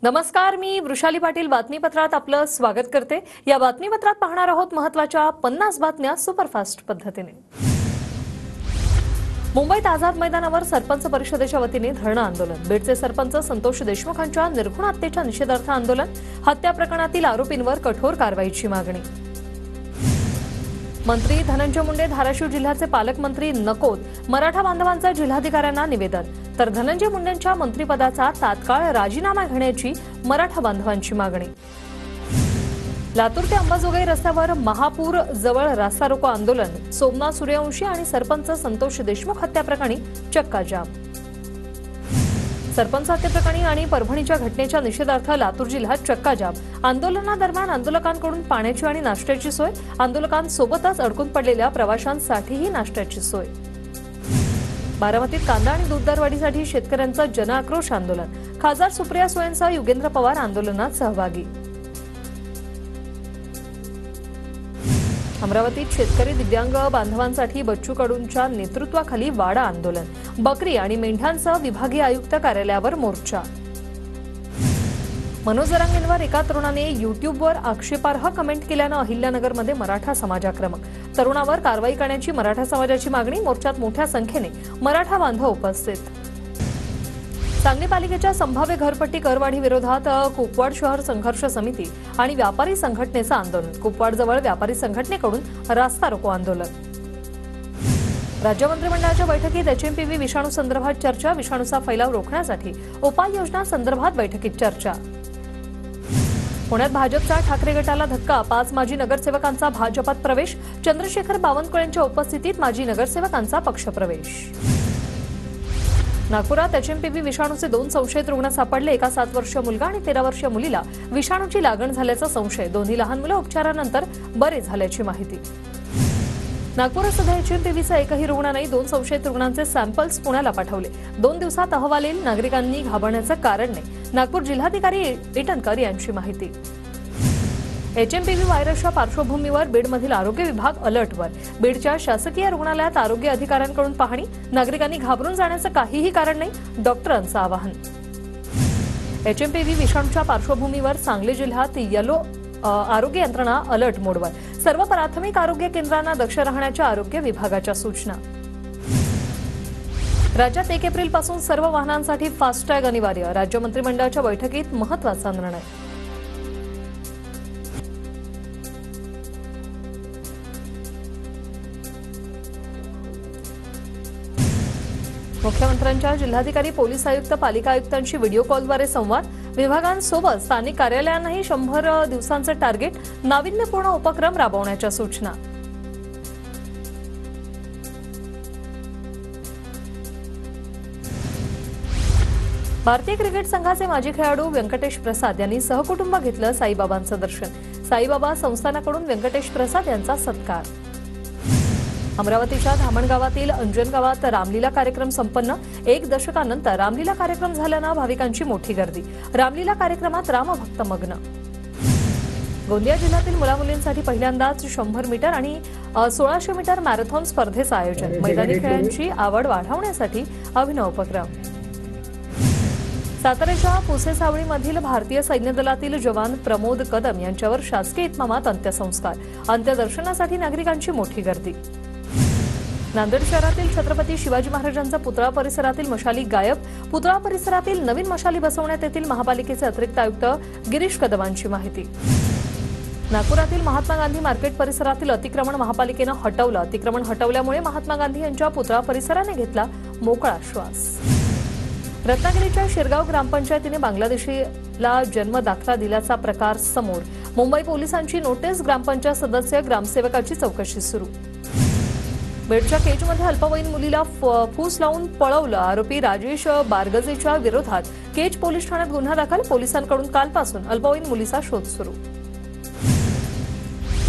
नमस्कार, मी वृषाली पाटील बातमीपत्रात आपलं स्वागत करते। या बातमीपत्रात पाहणार आहोत महत्त्वाच्या 50 बातम्या सुपरफास्ट पद्धतीने। मुंबईत आझाद मैदानावर सरपंच परिषदेच्या वतीने धरणं आंदोलन। बीडचे सरपंच संतोष देशमुखांच्या निर्घृण हत्येच्या निषेधार्थ आंदोलन। हत्या प्रकरणातील आरोपींवर कठोर कारवाईची मागणी। मंत्री धनंजय मुंडे धाराशिव जिल्ह्याचे पालकमंत्री नकोत, मराठा बांधवांचं जिल्हाधिकाऱ्यांना निवेदन। तर धनंजय मुंडेंच्या मंत्रिपदाचा तात्काळ राजीनामा घेण्याची मराठा बांधवांची मागणी। लातूर ते अंबाजोगाई रस्त्यावर महापूर जवळ रास्ता रोको आंदोलन। सोमनाथ सूर्यवंशी आणि सरपंच संतोष देशमुख हत्या प्रकरणी चक्काजाम। सरपंच हत्येप्रकरणी आणि परभणीच्या घटनेच्या निषेधार्थ लातूर जिल्ह्यात चक्काजाम। आंदोलनादरम्यान आंदोलकांकडून पाण्याची आणि नाश्त्याची सोय। आंदोलकांसोबतच अडकून पडलेल्या प्रवाशांसाठीही नाश्त्याची सोय। बारामतीत कांदा आणि दूध दरवाढीसाठी शेतकऱ्यांचं जनआक्रोश आंदोलन। खासदार सुप्रिया सुळेंसह युगेंद्र पवार आंदोलनात सहभागी। अमरावतीत शेतकरी दिव्यांग बांधवांसाठी बच्चू कडूंच्या नेतृत्वाखाली वाडा आंदोलन। बकरी आणि मेंढ्यांसह विभागीय आयुक्त कार्यालयावर मोर्चा। मनोज जरांगेंवर एका तरुणाने युट्यूबवर आक्षेपार्ह कमेंट केल्यानं अहिल्यानगरमध्ये मराठा समाज आक्रमक। तरुणावर कारवाई करण्याची मराठा समाजाची मागणी। मोर्चात मोठ्या संख्येने मराठा बांधव उपस्थित। सांगली पालिकेच्या संभाव्य घरपट्टी करवाढी विरोधात कुपवाड शहर संघर्ष समिती आणि व्यापारी संघटनेचं आंदोलन। कुपवाडजवळ व्यापारी संघटनेकडून रास्ता रोको आंदोलन। राज्य मंत्रिमंडळाच्या बैठकीत एचएमपीव्ही विषाणू संदर्भात चर्चा। विषाणूचा फैलाव रोखण्यासाठी उपाययोजना संदर्भात बैठकीत चर्चा। पुण्यात भाजपच्या ठाकरे गटाला धक्का। 5 माजी नगरसेवकांचा भाजपात प्रवेश। चंद्रशेखर बावनकुळेंच्या उपस्थितीत माजी नगरसेवकांचा पक्षप्रवेश। नागपुरात एचएमपीव्ही विषाणूचे 2 संशयित रुग्ण सापडले। एका 7 वर्षीय मुलगा आणि 13 वर्षीय मुलीला विषाणूची लागण झाल्याचा संशय। दोन्ही लहान मुलं उपचारानंतर बरे झाल्याची माहिती। नागपुरात सध्या एचएमपीव्हीचा एकही रुग्ण नाही। 2 संशयित रुग्णांचे सॅम्पल्स पुण्याला पाठवले। 2 दिवसात अहवाल येईल। नागरिकांनी घाबरण्याचं कारण नाही। नागपूर जिल्हाधिकारी इटनकर यांची माहिती। एचएमपीव्ही व्हायरसच्या पार्श्वभूमीवर बीडमधील आरोग्य विभाग अलर्टवर। बीडच्या शासकीय रुग्णालयात आरोग्य अधिकाऱ्यांकडून पाहणी। नागरिकांनी घाबरून जाण्याचं काहीही कारण नाही, डॉक्टरांचं आवाहन। एचएमपीव्ही विषाणूच्या पार्श्वभूमीवर सांगली जिल्ह्यात येलो आरोग्य यंत्रणा अलर्ट मोडवर। सर्व प्राथमिक आरोग्य केंद्रांना दक्ष राहण्याच्या आरोग्य विभागाच्या सूचना। राज्यात 1 एप्रिलपासून सर्व वाहनांसाठी फास्टॅग अनिवार्य। राज्य मंत्रिमंडळाच्या बैठकीत महत्त्वाचा निर्णय। मुख्यमंत्र्यांच्या जिल्हाधिकारी, पोलीस आयुक्त, पालिका आयुक्तांशी व्हिडिओ कॉलद्वारे संवाद। विभागांसोबत स्थानिक कार्यालयांनाही 100 दिवसांचे टार्गेट। नाविन्यपूर्ण उपक्रम राबवण्याच्या सूचना। भारतीय क्रिकेट संघाचे माजी खेळाडू व्यंकटेश प्रसाद यांनी सहकुटुंब घेतलं साईबाबांचं दर्शन। साईबाबा संस्थानाकडून व्यंकटेश प्रसाद यांचा सत्कार। अमरावतीच्या धामणगावातील अंजनगावात रामलीला कार्यक्रम संपन्न। 1 दशकानंतर रामलीला कार्यक्रम झाल्यानं भाविकांची मोठी गर्दी। रामलीला कार्यक्रमात रामभक्त मग्न। गोंदिया जिल्ह्यातील मुलामुलींसाठी पहिल्यांदाच 100 मीटर आणि 1600 मीटर मॅरेथॉन स्पर्धेचं आयोजन। मैदानी खेळांची आवड वाढवण्यासाठी अभिनव उपक्रम। साताऱ्याच्या पुसेसावळीमधील भारतीय सैन्य दलातील जवान प्रमोद कदम यांच्यावर शासकीय इतमामात अंत्यसंस्कार। अंत्यदर्शनासाठी नागरिकांची मोठी गर्दी। नांदेड शहरातील छत्रपती शिवाजी महाराजांचा पुतळा परिसरातील मशाली गायब। पुतळा परिसरातील नवीन मशाली बसवण्यात येतील। महापालिकेचे अतिरिक्त आयुक्त गिरीश कदमांची माहिती। नागपुरातील महात्मा गांधी मार्केट परिसरातील अतिक्रमण महापालिकेनं हटवलं। अतिक्रमण हटवल्यामुळे महात्मा गांधी यांच्या पुतळा परिसराने घेतला मोकळा श्वास। रत्नागिरीच्या शिरगाव ग्रामपंचायतीने बांगलादेशीला जन्म दाखला दिल्याचा प्रकार समोर। मुंबई पोलिसांची नोटीस। ग्रामपंचायत सदस्य ग्रामसेवकाची चौकशी सुरू। बीडच्या केजमध्ये अल्पवयीन मुलीला फूस लावून पळवलं। आरोपी राजेश बारगजेच्या विरोधात केज पोलीस ठाण्यात गुन्हा दाखल। पोलिसांकडून कालपासून अल्पवयीन मुलीचा शोध सुरू।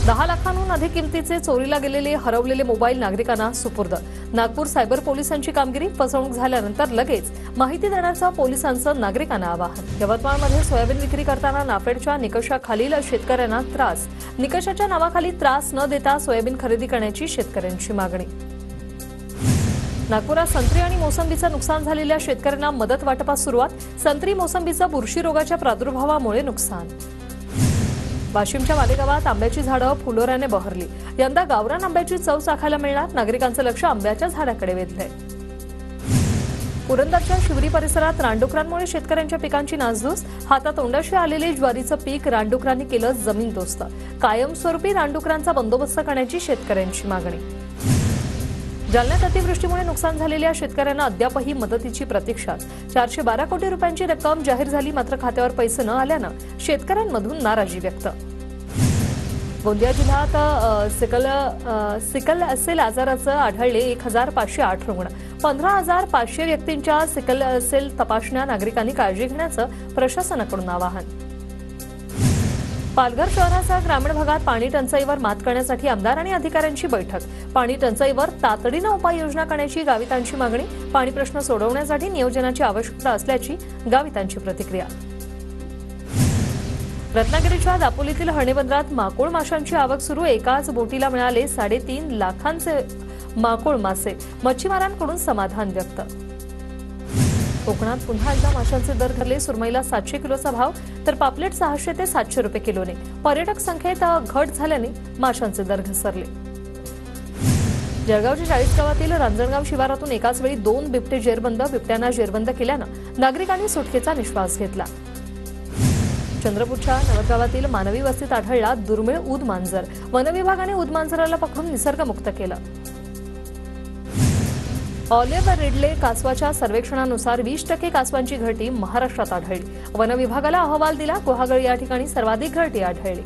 10 लाखांहून अधिक किमतीचे चोरीला गेलेले हरवलेले मोबाईल नागरिकांना सुपूर्द। नागपूर सायबर पोलिसांची कामगिरी। फसवणूक झाल्यानंतर लगेच माहिती देण्याचं पोलिसांचं नागरिकांना आवाहन। यवतमाळमध्ये सोयाबीन विक्री करताना नाफेडच्या निकषाखालील शेतकऱ्यांना त्रास। निकषाच्या नावाखाली त्रास न देता सोयाबीन खरेदी करण्याची शेतकऱ्यांची मागणी। नागपुरात संत्री आणि मोसंबीचं नुकसान झालेल्या शेतकऱ्यांना मदत वाटपास सुरुवात. संत्री मोसंबीचं बुरशी रोगाच्या प्रादुर्भावामुळे नुकसान. वाशिमच्या वालेगावात आंब्याची झाडं फुलोऱ्याने बहरली. यंदा गावरान आंब्याची चव चाखायला मिळणार. नागरिकांचं लक्ष आंब्याच्या झाडाकडे वेधलंय. पुरंदरच्या शिवरी परिसरात रानडुकरांमुळे शेतकऱ्यांच्या पिकांची नासधूस. हातातोंडाशी आलेले ज्वारीचं पीक रानडुकरांनी केलं जमीनदोस्त. कायमस्वरूपी रानडुकरांचा बंदोबस्त करण्याची शेतकऱ्यांची मागणी. जालन्यात अतिवृष्टीमुळे नुकसान झालेल्या शेतकऱ्यांना अद्यापही मदतीची प्रतीक्षा. 412 कोटी रुपयांची रक्कम जाहीर झाली, मात्र खात्यावर पैसे न आल्यानं शेतकऱ्यांमधून नाराजी व्यक्त. गोंदिया जिल्ह्यात सिकल सेल आजाराचं आढळले 1508 रुग्ण. 15,500 व्यक्तींच्या सिकल सेल तपासण्या. नागरिकांनी काळजी घेण्याचं प्रशासनाकडून आवाहन. पालघर शहरासह ग्रामीण भागात पाणी टंचाईवर मात करण्यासाठी आमदार आणि अधिकाऱ्यांची बैठक. पाणी टंचाईवर तातडीनं उपाययोजना करण्याची गावितांची मागणी. पाणी प्रश्न सोडवण्यासाठी नियोजनाची आवश्यकता असल्याची गावितांची प्रतिक्रिया. रत्नागिरीच्या दापोलीतील हर्णे बंदरात माकोळ माशांची आवक सुरू. एकाच बोटीला मिळाले 3.5 लाखांचे माकोळ मासे. मच्छीमारांकडून समाधान व्यक्त. कोकणात पुन्हा एकदा माशांचे दर घसरले. सुरमईला 700 किलोचा भाव तर पापलेट 600 ते 700 रुपये किलोने. पर्यटक संख्येत घट झाल्याने माशांचे दर घसरले. जळगावच्या 40 गावातील रांजणगाव शिवारातून एकाच वेळी 2 बिबटे जेरबंद. बिबट्यांना जेरबंद केल्यानं नागरिकांनी सुटकेचा निश्वास घेतला. चंद्रपूरच्या नवगावातील मानवी वस्तीत आढळला दुर्मिळ ऊद मांजर. वनविभागाने ऊद मांजराला पकडून निसर्गमुक्त केलं. ऑलिव्ह रिडले कासवाच्या सर्वेक्षणानुसार 20% कासवांची घरटी महाराष्ट्रात आढळली. वनविभागाला अहवाल दिला. गुहागर या ठिकाणी सर्वाधिक घरटी आढळली.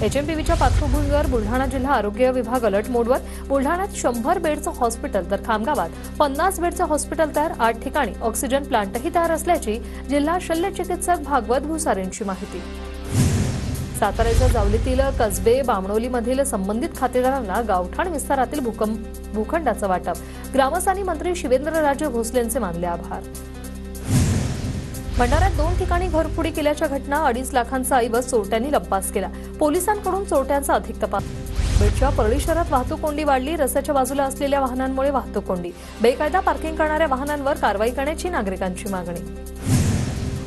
एचएमपीव्हीच्या पार्श्वभूमीवर बुलढाणा जिल्हा आरोग्य विभाग अलर्ट मोडवर. बुलढाण्यात 100 बेडचं हॉस्पिटल तर खामगावात 50 बेडचं हॉस्पिटल तयार. 8 ठिकाणी ऑक्सिजन प्लांटही तयार असल्याची जिल्हा शल्य चिकित्सक भागवत भुसारेंची माहिती. साताऱ्याच्या जावलीतील कसबे बामणोलीमधील संबंधित खातेदारांना गावठाण विस्तारातील भूखंडाचं वाटप. ग्रामस्थांनी मंत्री शिवेंद्रराजे भोसलेंचे मानले आभार. भंडाऱ्यात 2 ठिकाणी घरफोडी केल्याच्या घटना. 2.5 लाखांचा ऐवज चोरट्यांनी लंपास केला. पोलिसांकडून चोरट्यांचा अधिक तपास. बीडच्या परळी शहरात वाहतूक कोंडी वाढली. रस्त्याच्या बाजूला असलेल्या वाहनांमुळे वाहतूक कोंडी. बेकायदा पार्किंग करणाऱ्या वाहनांवर कारवाई करण्याची नागरिकांची मागणी.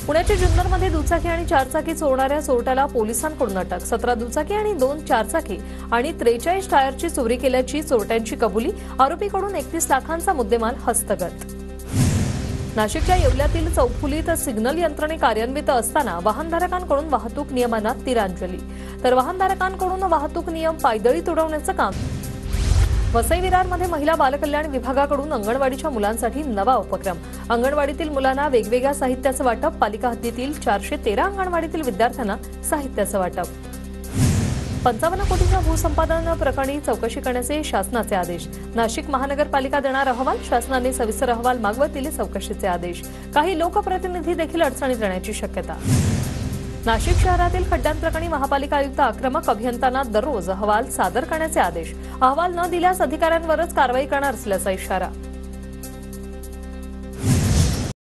पुण्याच्या जुन्नरमध्ये दुचाकी आणि 4 चाकी चोरणाऱ्या चोरट्याला पोलिसांकडून अटक. 17 दुचाकी आणि 2 4 चाकी आणि 43 टायरची चोरी केल्याची चोरट्यांची कबुली. आरोपीकडून 31 लाखांचा मुद्देमाल हस्तगत. नाशिकच्या येवल्यातील चौफुलीत सिग्नल यंत्रणे कार्यान्वित असताना वाहनधारकांकडून वाहतूक नियमांना तिरांजली. तर वाहनधारकांकडून वाहतूक नियम पायदळी तुडवण्याचं काम. वसई विरारमध्ये महिला बालकल्याण विभागाकडून अंगणवाडीच्या मुलांसाठी नवा उपक्रम. अंगणवाडीतील मुलांना वेगवेगळ्या साहित्याचं वाटप. पालिका हद्दीतील 413 अंगणवाडीतील विद्यार्थ्यांना साहित्याचं वाटप. 55 कोटींच्या भूसंपादन प्रकरणी चौकशी करण्याचे शासनाचे आदेश. नाशिक महानगरपालिका देणार अहवाल. शासनाने सविस्तर अहवाल मागवत दिले चौकशीचे आदेश. काही लोकप्रतिनिधी देखील अडचणीत येण्याची शक्यता. नाशिक शहरातील खड्ड्यांप्रकरणी महापालिका आयुक्त आक्रमक. अभियंत्यांना दररोज अहवाल सादर करण्याचे आदेश. अहवाल न दिल्यास अधिकाऱ्यांवरच कारवाई करणार असल्याचा इशारा.